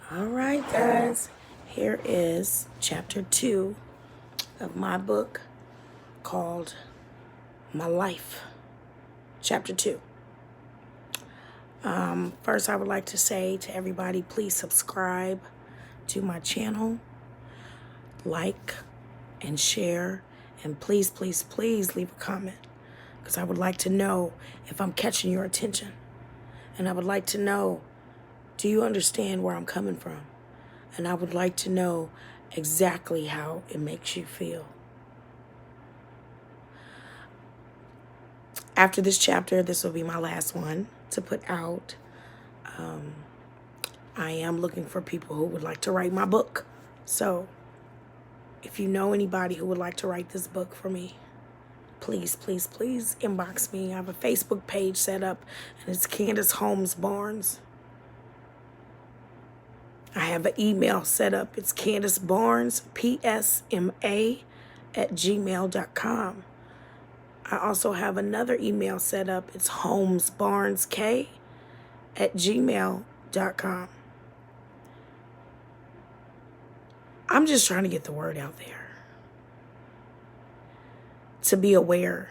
All right, guys. Here is chapter 2 of my book called My Life. Chapter 2. First, I would like to say to everybody, please subscribe to my channel, like and share, and please, please, please leave a comment because I would like to know if I'm catching your attention. And I would like to know, do you understand where I'm coming from? And I would like to know exactly how it makes you feel. After this chapter, this will be my last one to put out. I am looking for people who would like to write my book. So if you know anybody who would like to write this book for me, please, please, please inbox me. I have a Facebook page set up, and it's Candace Holmes-barnes. I have an email set up. It's Candace Barnes, PSMA@gmail.com. I also have another email set up. It's holmesbarnesk@gmail.com. I'm just trying to get the word out there. To be aware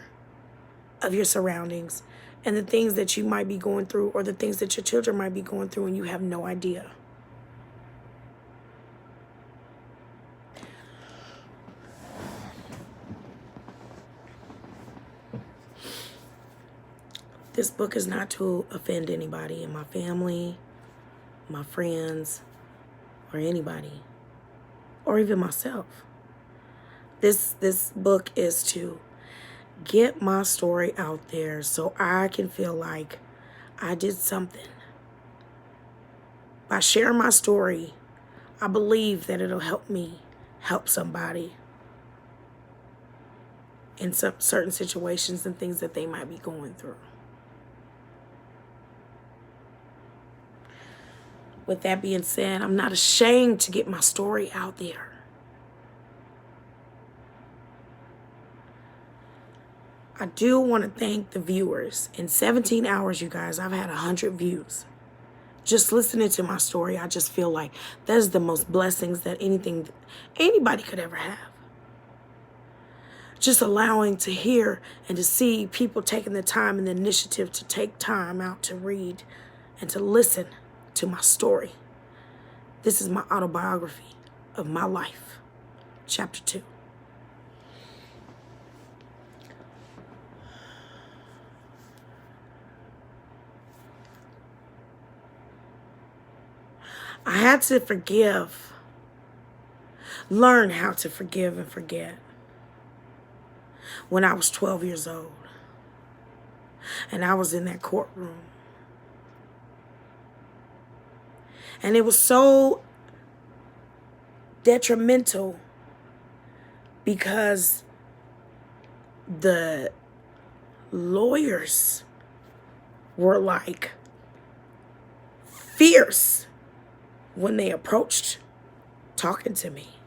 of your surroundings and the things that you might be going through or the things that your children might be going through and you have no idea. This book is not to offend anybody in my family, my friends, or anybody, or even myself. This book is to get my story out there so I can feel like I did something. By sharing my story, I believe that it'll help me help somebody in some certain situations and things that they might be going through. With that being said, I'm not ashamed to get my story out there. I do want to thank the viewers. In 17 hours, you guys, I've had 100 views. Just listening to my story, I just feel like that's the most blessings that anybody could ever have. Just allowing to hear and to see people taking the time and the initiative to take time out to read and to listen to my story. This is my autobiography of my life, chapter 2. I had to learn how to forgive and forget when I was 12 years old. And I was in that courtroom. And it was so detrimental because the lawyers were like fierce when they approached talking to me.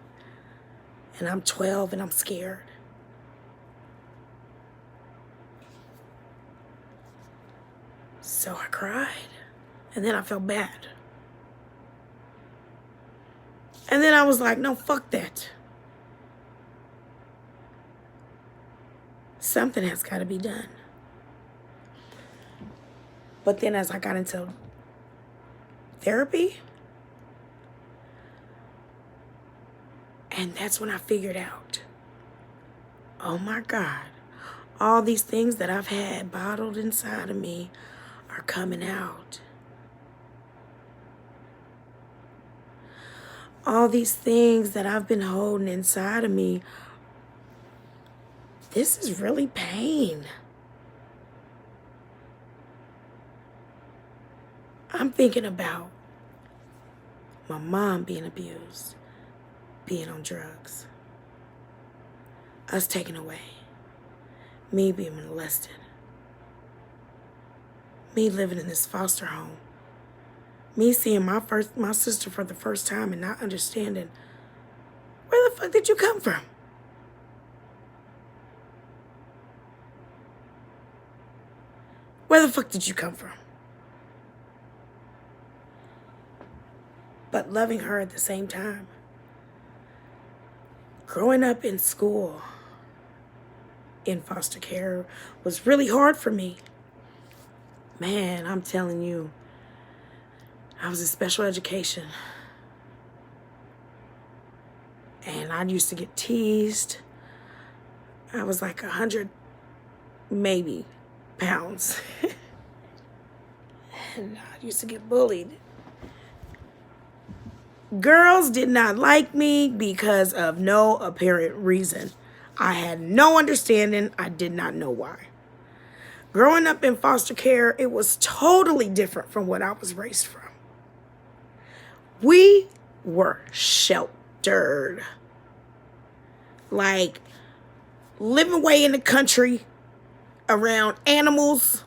And I'm 12 and I'm scared. So I cried. And then I felt bad. And then I was like, no, fuck that. Something has got to be done. But then as I got into therapy, and that's when I figured out, oh my God, all these things that I've had bottled inside of me are coming out. All these things that I've been holding inside of me, this is really pain. I'm thinking about my mom being abused, being on drugs, us taken away, me being molested, me living in this foster home, me seeing my sister for the first time and not understanding, where the fuck did you come from? Where the fuck did you come from? but loving her at the same time. Growing up in school in foster care was really hard for me. Man, I'm telling you, I was in special education. And I used to get teased. I was like 100, maybe, pounds. And I used to get bullied. Girls did not like me because of no apparent reason. I had no understanding. I did not know why. Growing up in foster care, it was totally different from what I was raised from. We were sheltered. Like, living way in the country around animals.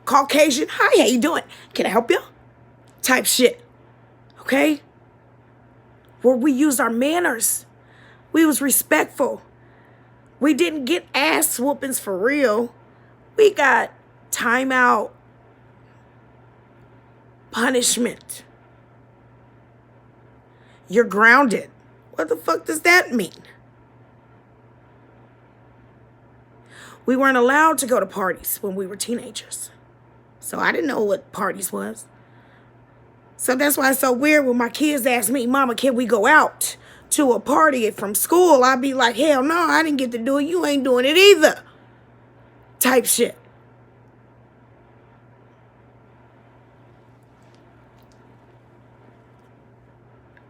Caucasian, hi, how you doing? Can I help you? Type shit. Okay? Where we used our manners. We was respectful. We didn't get ass whoopings for real. We got timeout, punishment. You're grounded. What the fuck does that mean? We weren't allowed to go to parties when we were teenagers. So I didn't know what parties was. So that's why it's so weird when my kids ask me, Mama, can we go out to a party from school? I'd be like, hell no, I didn't get to do it. You ain't doing it either. Type shit.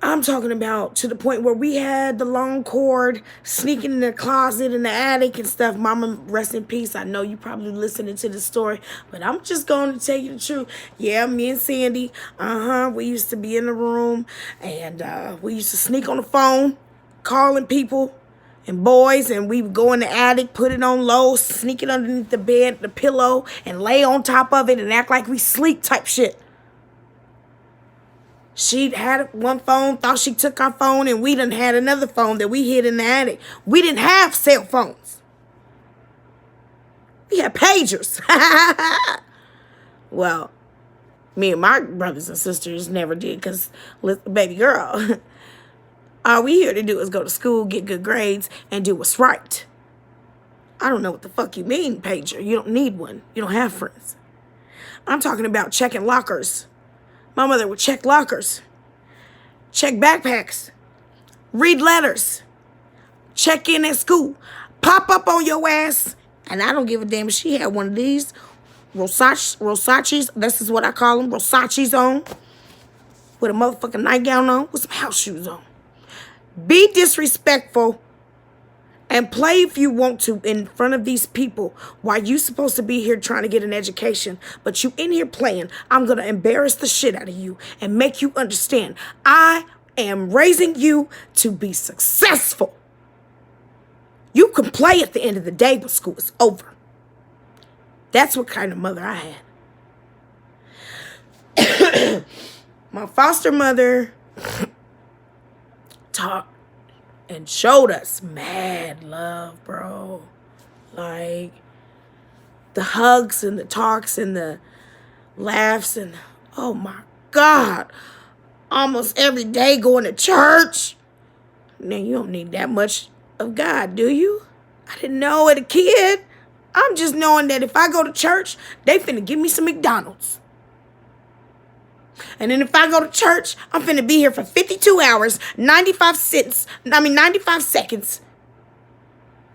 I'm talking about to the point where we had the long cord sneaking in the closet in the attic and stuff. Mama, rest in peace. I know you probably listening to the story, but I'm just going to tell you the truth. Yeah, me and Sandy, we used to be in the room and we used to sneak on the phone, calling people and boys, and we would go in the attic, put it on low, sneak it underneath the bed, the pillow, and lay on top of it and act like we sleep type shit. She had one phone, thought she took our phone, and we done had another phone that we hid in the attic. We didn't have cell phones. We had pagers. Well, me and my brothers and sisters never did because, baby girl, all we here to do is go to school, get good grades, and do what's right. I don't know what the fuck you mean, pager. You don't need one. You don't have friends. I'm talking about checking lockers. My mother would check lockers, check backpacks, read letters, check in at school, pop up on your ass. And I don't give a damn if she had one of these Rosachis, this is what I call them, Rosachis on, with a motherfucking nightgown on, with some house shoes on. Be disrespectful and play if you want to in front of these people while you supposed to be here trying to get an education, but you in here playing. I'm going to embarrass the shit out of you and make you understand I am raising you to be successful. You can play at the end of the day, but school is over. That's what kind of mother I had. My foster mother taught and showed us mad love, bro. Like, the hugs and the talks and the laughs and, oh my God, almost every day going to church. Now, you don't need that much of God, do you? I didn't know as a kid. I'm just knowing that if I go to church, they finna give me some McDonald's. And then if I go to church, I'm finna be here for 52 hours, 95 seconds.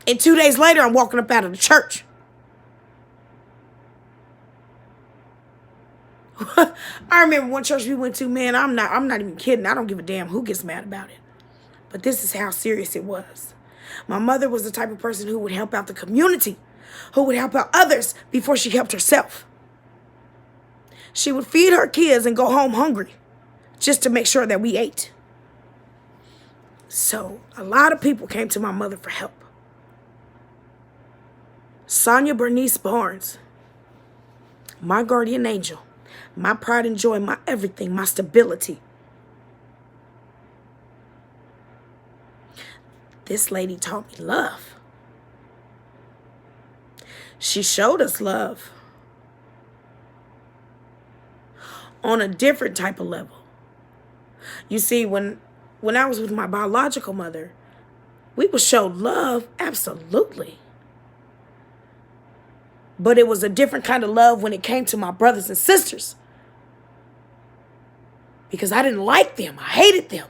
And 2 days later, I'm walking up out of the church. I remember one church we went to, man, I'm not even kidding. I don't give a damn who gets mad about it. But this is how serious it was. My mother was the type of person who would help out the community, who would help out others before she helped herself. She would feed her kids and go home hungry just to make sure that we ate. So a lot of people came to my mother for help. Holmes-barnes, my guardian angel, my pride and joy, my everything, my stability. This lady taught me love. She showed us love on a different type of level. You see, when I was with my biological mother, we were showed love, absolutely. But it was a different kind of love when it came to my brothers and sisters. Because I didn't like them. I hated them.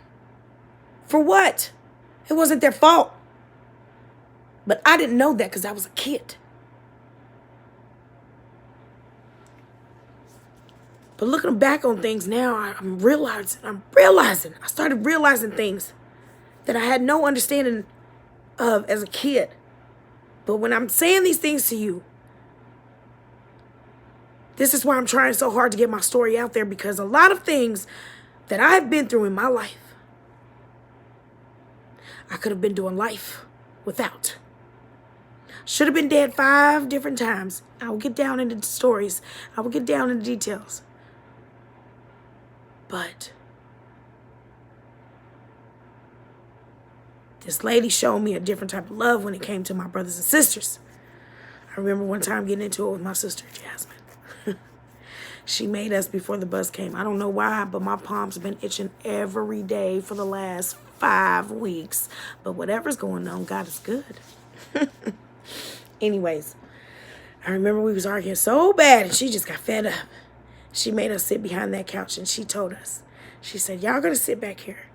For what? It wasn't their fault. But I didn't know that because I was a kid. But looking back on things now, I'm realizing. I started realizing things that I had no understanding of as a kid. But when I'm saying these things to you, this is why I'm trying so hard to get my story out there, because a lot of things that I've been through in my life, I could have been doing life without. Should have been dead 5 different times. I will get down into the stories. I will get down into details. But this lady showed me a different type of love when it came to my brothers and sisters. I remember one time getting into it with my sister, Jasmine. She made us before the bus came. I don't know why, but my palms have been itching every day for the last 5 weeks. But whatever's going on, God is good. Anyways, I remember we was arguing so bad and she just got fed up. She made us sit behind that couch and she told us, she said, y'all gonna sit back here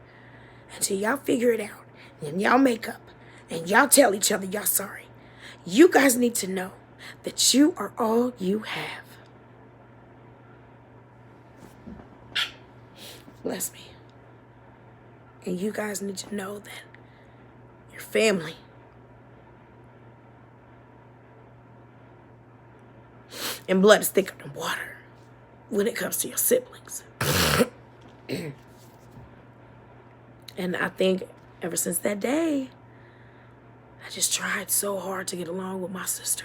until y'all figure it out and y'all make up and y'all tell each other y'all sorry. You guys need to know that you are all you have. Bless me. And you guys need to know that your family and blood is thicker than water when it comes to your siblings. And I think ever since that day, I just tried so hard to get along with my sister.